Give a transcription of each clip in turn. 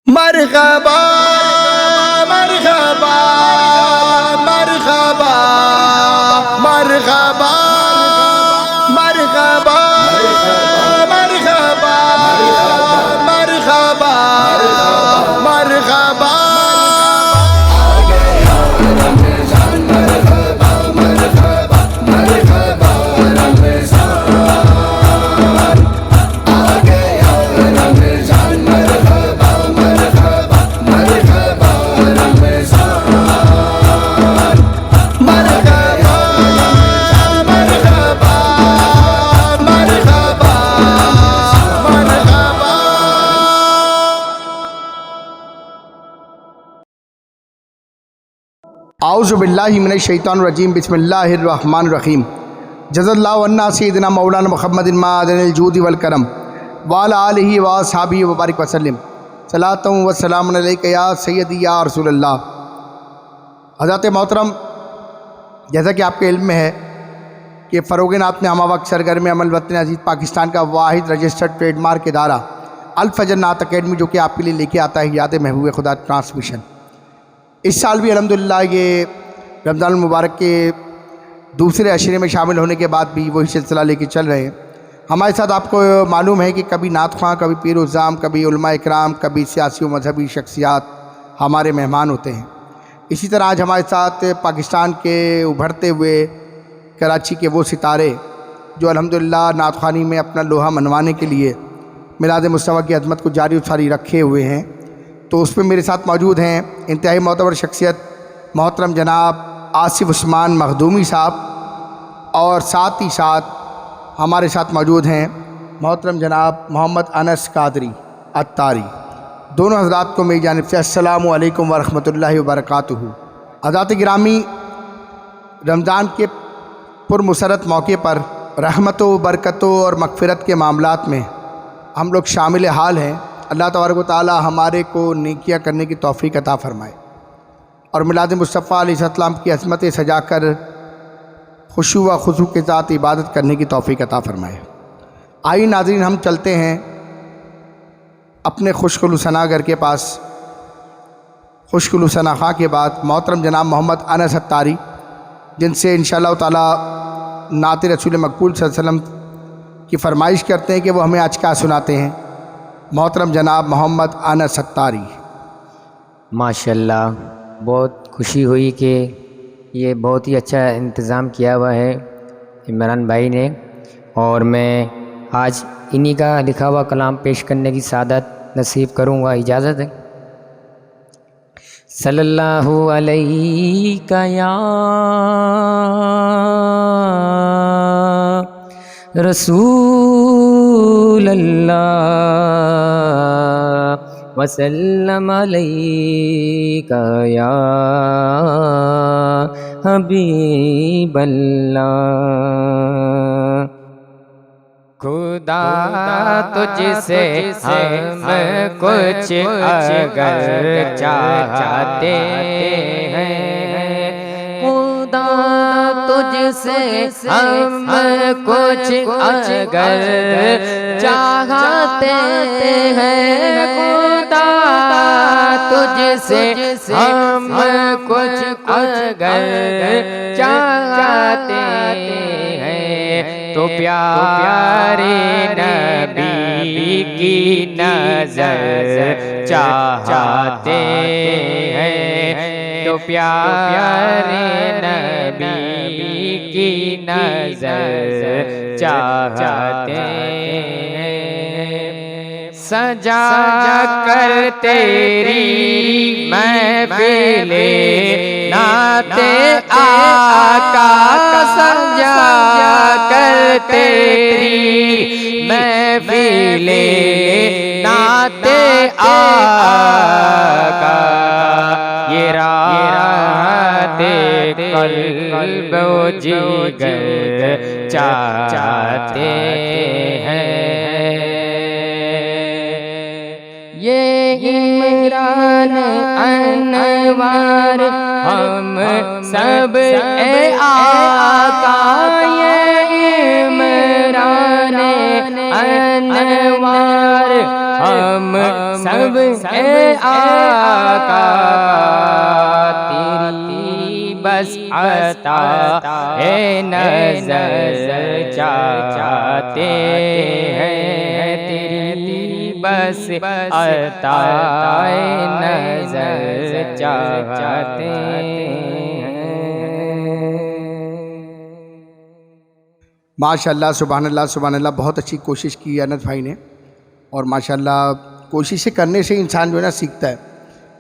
मरहबा मरहबा मरहबा मरहबा मरहबा मरहबा मरहबा मरहबा। औज़ुबिल्लाहि मिनश्शैतानिर्रजीम बिस्मिल्लाहिर्रहमानिर्रहीम। जज़ल्लाहु अन्ना सय्यिदना मौलाना मुहम्मदिन माअदनिल जूदि वल करम व अला आलिहि व अस्हाबिहि व बारिक वसल्लम। सलातु व सलामुन अलैका या सय्यदी या रसूलल्लाह। हज़रत मोहतरम, जैसा कि आपके इल्म में है कि फ़रोग़-ए-नात में हमवक्त सरगर्म अमल वतन अज़ीज़ पाकिस्तान का वाहिद रजिस्टर्ड ट्रेडमार्क इदारा अल फजर नात अकेडमी, जो कि आपके लिए लेके आता है याद महबूब खुदा ट्रांसमिशन। इस साल भी अल्हम्दुलिल्लाह ये रमज़ान मुबारक के दूसरे अशरे में शामिल होने के बाद भी वही सिलसिला लेके चल रहे हैं। हमारे साथ आपको मालूम है कि कभी नात ख़्वां, कभी पीर उज़्ज़ाम, कभी उलमा इकराम, कभी सियासी व मजहबी शख्सियात हमारे मेहमान होते हैं। इसी तरह आज हमारे साथ पाकिस्तान के उभरते हुए कराची के वो सितारे जो अल्हम्दुलिल्लाह नात ख़्वानी में अपना लोहा मनवाने के लिए मिलाद मुस्तफ़ा की अज़मत को जारी सारी रखे हुए हैं, तो उस पर मेरे साथ मौजूद हैं इंतहाई मोतबर शख्सियत मोहतरम जनाब आसिफ़ उस्मान मखदूमी साहब, और साथ ही साथ हमारे साथ मौजूद हैं मोहतरम जनाब मोहम्मद अनस कादरी अत्तारी। दोनों हज़रात को मेरी जानिब से अस्सलामु अलैकुम व रहमतुल्लाहि व बरकातुहू। हज़रात गिरामी, रमज़ान के पुरमसरत मौके पर रहमतों, बरकतों और मग़फ़िरत के मामलात में हम लोग शामिल हाल हैं। अल्लाह तबारक व तआला हमारे को नेकियां करने की तौफ़ीक़ अता फ़रमाए और मिलाद मुस्तफ़ा अलैहिस्सलाम की अज़मतें सजा कर खुशू व खुशू के साथ इबादत करने की तौफ़ीक़ अता फ़रमाए। आइए नाज़रीन, हम चलते हैं अपने खुशकुलू सनागर के पास। खुशकुलू सना खां के बाद मोहतरम जनाब मोहम्मद अनस अत्तारी, जिनसे इंशाअल्लाह ताला नात रसूल मक़बूल सल्लल्लाहु अलैहि वसल्लम की फ़रमाइश करते हैं कि वो हमें आज क्या सुनाते हैं। मोहतरम जनाब मोहम्मद अनस अत्तारी। माशाल्लाह, बहुत खुशी हुई कि ये बहुत ही अच्छा इंतज़ाम किया हुआ है इमरान भाई ने, और मैं आज इन्हीं का लिखा हुआ कलाम पेश करने की सादत नसीब करूँगा। इजाज़त है। सल्लल्लाहु अलैका या रसूल अल्लाह वसल्लम अलैका या हबीब अल्लाह। खुदा तुझसे हम कुछ अगर चाहते हैं, खुदा तुझसे हम कुछ अगर चाहते हैं, खुदा तुझसे हम कुछ अगर चाहते हैं, तो प्यारे नबी की नज़र चाहते हैं, तो प्यारे नबी की नज़र चाहते हैं। सजा कर तेरी महफ़िले नाते आका का, सजा कर तेरी महफ़िले नाते आका, ये रात क़ल्ब व जिगर चाहते हैं। ये इमरान अनवार हम सब ए आका, ये इमरान अनवार हम सब ए आका तेरी बस अता ए नजर चाहते हैं, तेरी बस अता ए नजर चाहते हैं। माशाल्लाह, सुभानअल्लाह सुभानअल्लाह। बहुत अच्छी कोशिश की है अनस भाई ने, और माशाल्लाह कोशिशें करने से इंसान जो है ना सीखता है,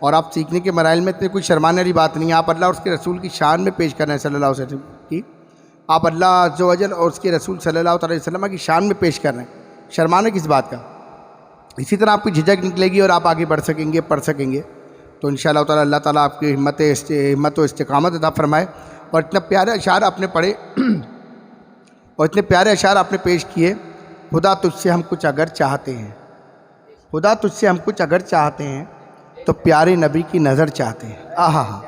और आप सीखने के मराइल में तो कोई शर्माने वाली बात नहीं है। आप अल्लाह और उसके रसूल की शान में पेश कर रहे हैं सल्लल्लाहु अलैहि वसल्लम की, आप अल्लाह अज़्ज़ व जल और उसके रसूल सल्लल्लाहु अलैहि वसल्लम की शान में पेश कर रहे हैं, शर्माने किस बात का। इसी तरह आपकी झिझक निकलेगी और आप आगे बढ़ सकेंगे, पढ़ सकेंगे। तो इंशाअल्लाह ताला अल्लाह ताला आपकी हिम्मत व इस्तिकामत अता फरमाए। और इतना प्यारे अशार आपने पढ़े और इतने प्यारे अशार आपने पेश किए। खुदा तुझसे हम कुछ अगर चाहते हैं, खुदा तुझसे हम कुछ अगर चाहते हैं तो प्यारे नबी की नज़र चाहते हैं। आहा हा,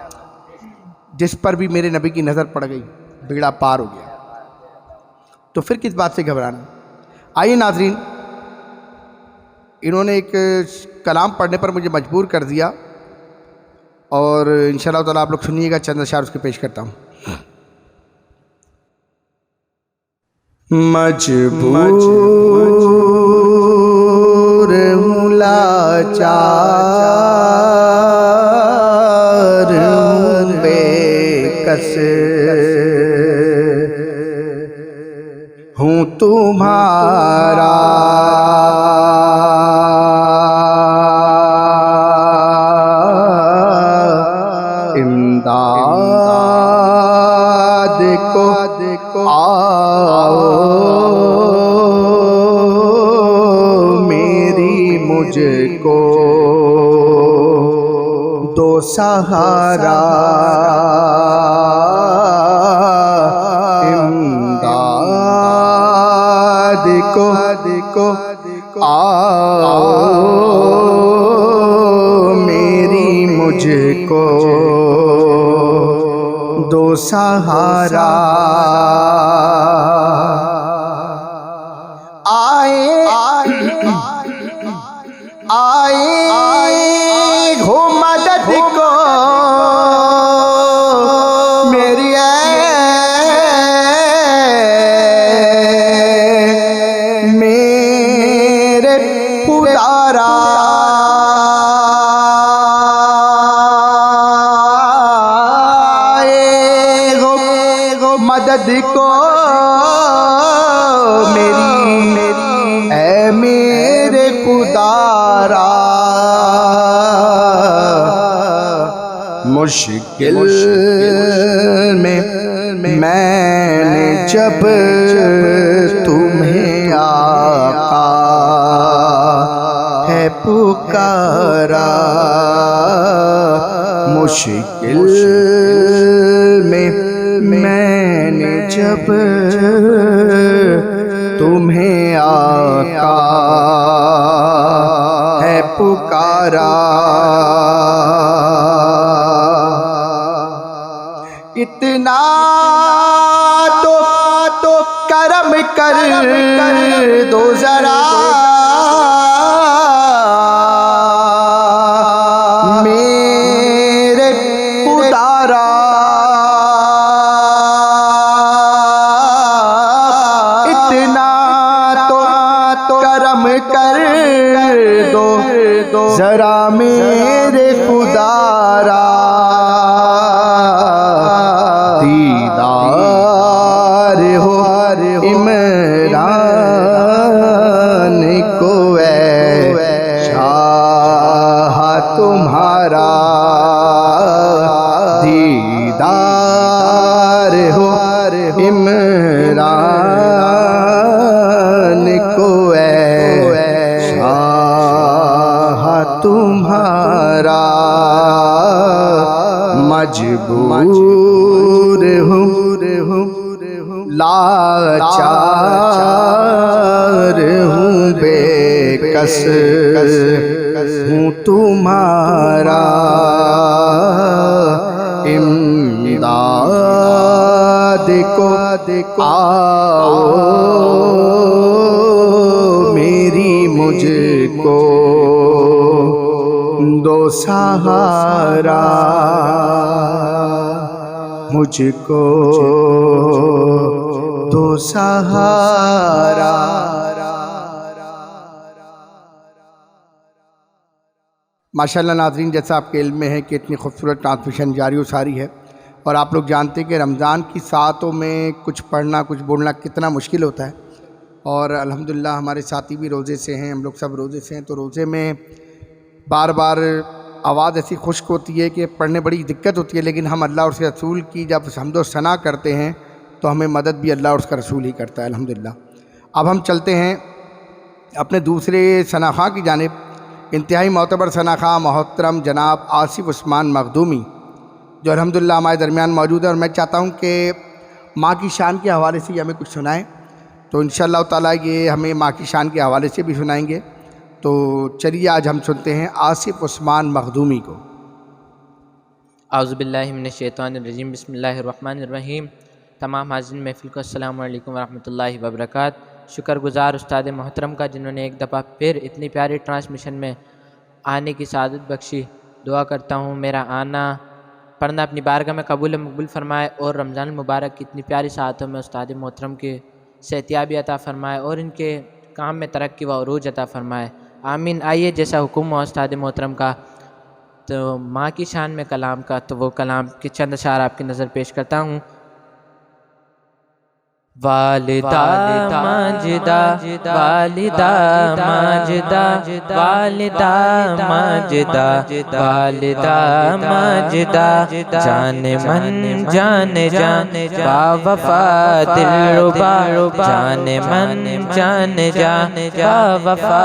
जिस पर भी मेरे नबी की नज़र पड़ गई बेड़ा पार हो गया, तो फिर किस बात से घबराना। आइए नाज़रीन, इन्होंने एक कलाम पढ़ने पर मुझे मजबूर कर दिया, और इंशाअल्लाह ताला आप लोग सुनिएगा, चंद अशार उसके पेश करता हूँ। मजबूर हूँ, लाचार हूँ, बेकस हूँ तुम्हारा, इमदाद को आओ मेरी मुझको दो सहारा, इमदाद को आओ मेरी मुझको दो सहारा। आए हो मदद को मेरी मेरे पुजारा, हो मदद को मेरी ऐ मेरे खुदारा, मुश्किल में मैंने जब तुम्हें आका है पुकारा, मुश्किल में मैंने जब तुम्हें आका है पुकारा, इतना तो करम कर दो जरा मेरे खुदारा, इतना तो करम कर दो जरा मेरे खुदारा, दीदार हो इमरान को ऐ शाह तुम्हारा, दीदार हो इमरान को ऐ शाह तुम्हारा, मजबूर हूँ लाचार हूँ, बेकस हूँ तुम्हारा, इमदाद को आओ मेरी मुझको दो सहारा, मुझको दो सहारा। माशाअल्लाह नाज़रीन, जैसा आपके इल्म में है कि इतनी खूबसूरत ट्रांसमिशन जारी व सारी है, और आप लोग जानते हैं कि रमज़ान की सातों में कुछ पढ़ना कुछ बोलना कितना मुश्किल होता है। और अल्हम्दुलिल्लाह हमारे साथी भी रोज़े से हैं, हम लोग सब रोज़े से हैं, तो रोज़े में बार बार आवाज़ ऐसी खुश्क होती है कि पढ़ने बड़ी दिक्कत होती है, लेकिन हम अल्लाह और उसके रसूल की जब हम्दो सना करते हैं तो हमें मदद भी अल्लाह और उसका रसूल ही करता है, अल्हम्दुलिल्लाह। अब हम चलते हैं अपने दूसरे सनाखा की जानिब। इंतहाई मोतबर सनाखा मोहतरम जनाब आसिफ उस्मान मखदूमी, जो अल्हम्दुलिल्लाह हमारे दरमियान मौजूद है, और मैं चाहता हूँ कि माँ की शान के हवाले से ये हमें कुछ सुनाएं। तो इंशाअल्लाह ताला ये हमें माँ की शान के हवाले से भी सुनाएंगे। तो चलिए आज हम सुनते हैं आसिफ उस्मान मखदूमी को। औज़ुबिल्लाहि मिनश्शैतानिर्रजीम, बिस्मिल्लाहिर्रहमानिर्रहीम। तमाम हाज़िरीन महफ़िल को अस्सलामु अलैकुम वरहमतुल्लाहि वबरकातुहू। शुक्रगुज़ार उस्ताद मोहतरम का, जिन्होंने एक दफ़ा फिर इतनी प्यारी ट्रांसमिशन में आने की सादत बख्शी। दुआ करता हूँ मेरा आना पढ़ना अपनी बारगाह में कबूल मकबूल फ़रमाए, और रमज़ान मुबारक की इतनी प्यारी सातों में उस्ताद मोहतरम की सेहतियाबी अता फ़रमाए और इनके काम में तरक्की व उरूज अता फ़रमाए, आमीन। आइए, जैसा हुक्म हुआ उस्ताद मोहतरम का, तो माँ की शान में कलाम का, तो वो कलाम के चंद अशार आपकी नज़र पेश करता हूँ। वालिदा माजिदा, वालिदा माजिदा, वालिदा माजिदा, वालिदा माजिदा, जाने मन जाने जाने बावफा दिलरुबा, जाने मन जाने जाने बावफा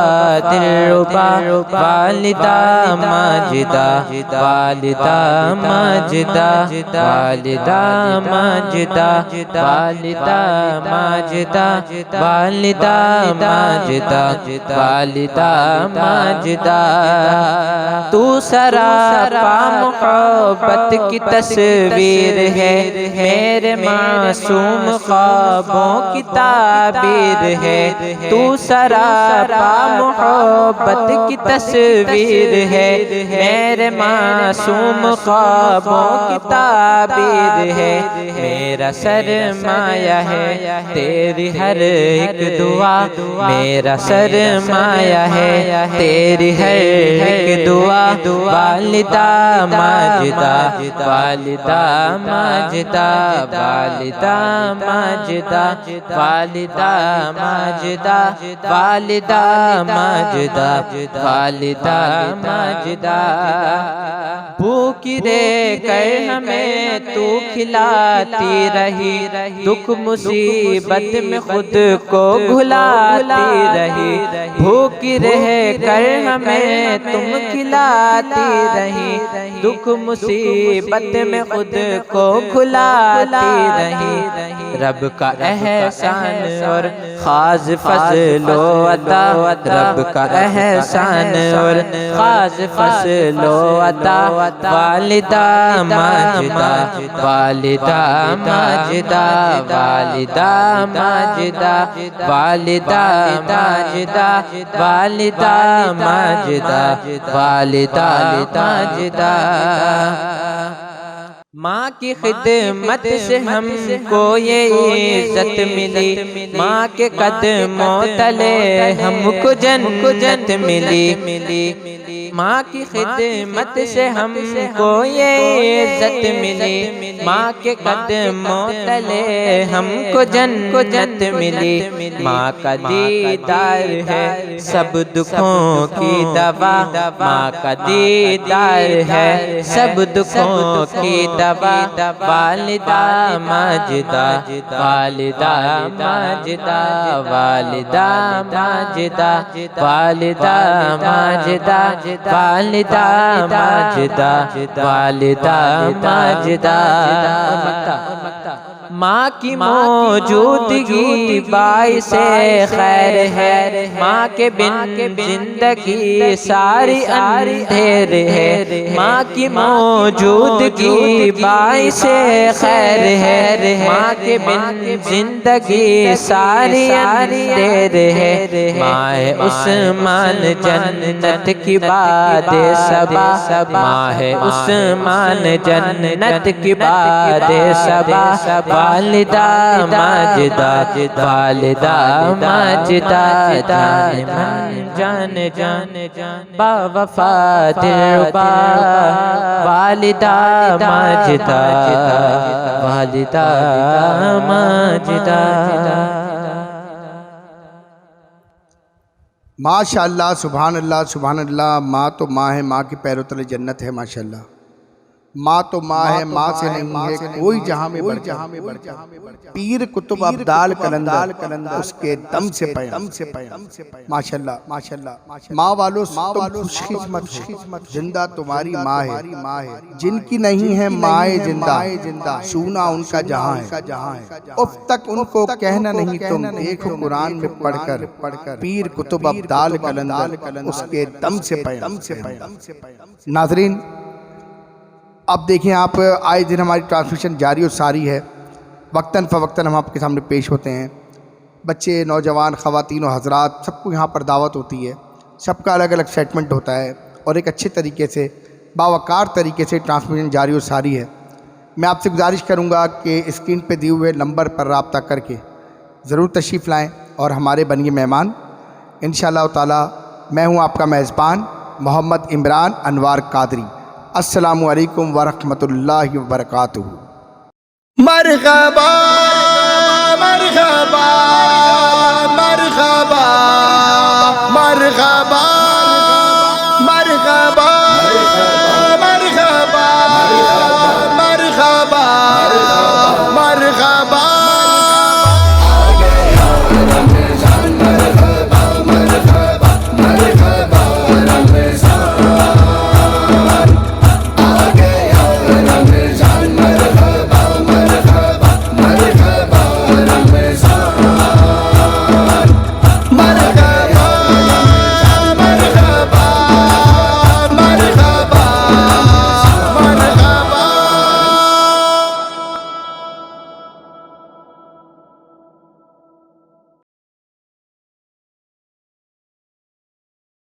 दिलरुबा, वालिदा माजिदा, वालिदा माजिदा, वालिदा माजिदा, वालिदा माजिदा, वालिदा माजिदा, वालिदा माजिदा। तू सरापा मोहब्बत की तस्वीर है, मेरे मासूम ख्वाबों की ताबीर है। तू सरापा मोहब्बत की तस्वीर है, मेरे मासूम ख्वाबों की ताबीर है। मेरा सरमाया है तेरी हर एक दुआ, मेरा सरमाया है तेरी हर एक दुआ। वालिदा माजिदा, वालिदा माजिदा, वालिदा माजिदा, वालिदा माजिदा, वालिदा माजिदा, वालिदा माजिदा। भूखी रे कर हमें तू खिलाती रही, दुख मुसीबत में खुद को घुलाती रही। भूखी रह कर हमें तुम खिलाती रही, दुख मुसीबत में खुद को घुलाती रही। रब का एहसान और खास फज़लो अता, रब का एहसान और खास फज़लो अता। वालिदा माजिदा, वालिदा माजिदा, वालिदा माजिदा, वालिदा माजिदा, वालिदा माजिदा, वालिदा माजिदा। माँ की खिदमत से हमको ये इज्जत मिली, माँ के कदमों तले हमको जन्नत मिली। माँ की खिदमत से हमको ये इज्जत मिली, माँ के कदमों तले हमको जन्नत मिली। माँ का दीदार है सब दुखों की दवा, माँ का दीदार है सब दुखों की दवा। वालिदा माजिदा, वालिदा माजिदा, वालिदा माजिदा, वालिदा माजिदा, वालिदा माजिदा, वालिदा माजिदा। माँ की मौजूदगी बाइसे खैर है, माँ के बिन जिंदगी सारी अंधेर है। माँ की मौजूदगी बाइसे खैर है, माँ के बिन जिंदगी सारी अंधेर है। माँ उस्मान जन्नत की बात सबा, माँ उस्मान जन्नत की बात सबा। वालिदा माजिदा, वालिदा माजिदा, जान जान बावफा दिलरुबा। वालिदा माजिदा, वालिदा माजिदा। माशाअल्लाह, सुभान अल्लाह, सुभान अल्लाह। माँ तो माँ है, माँ के पैरों तले जन्नत है माशाअल्लाह। माँ तो माँ है, माँ से नहीं है कोई जहाँ में बढ़। पीर कुतुब अब्दाल कलंदर उसके दम से पैम माशाअल्लाह माशाअल्लाह। माँ वालों तुम खुशकिस्मत, जिंदा तुम्हारी माँ है, जिनकी नहीं है माए जिंदा, सूना उनका जहाँ है। उफ तक उनको कहना नहीं तुम, देखो कुरान में पढ़कर पीर कुतुब अब्दाल कलंदर उसके दम से पैम। नाज़रीन, अब देखें आप, आए दिन हमारी ट्रांसमिशन जारी और सारी है। वक्तन फ़वक्तन हम आपके सामने पेश होते हैं। बच्चे, नौजवान, ख़वातीन और हज़रात, सबको यहाँ पर दावत होती है। सबका अलग अलग सेटमेंट होता है और एक अच्छे तरीके से, बावकार तरीके से ट्रांसमिशन जारी और सारी है। मैं आपसे गुजारिश करूँगा कि स्क्रीन पे दिए हुए नंबर पर रब्ता करके ज़रूर तशरीफ़ लाएँ और हमारे बनिए मेहमान। इंशाअल्लाह ताला मैं हूँ आपका मेज़बान मोहम्मद इमरान अनवार कादरी। अस्सलामु अलैकुम वरहमतुल्लाहि वबरकातुहू। मरहबा मरहबा मरहबा मरहबा मरहबा।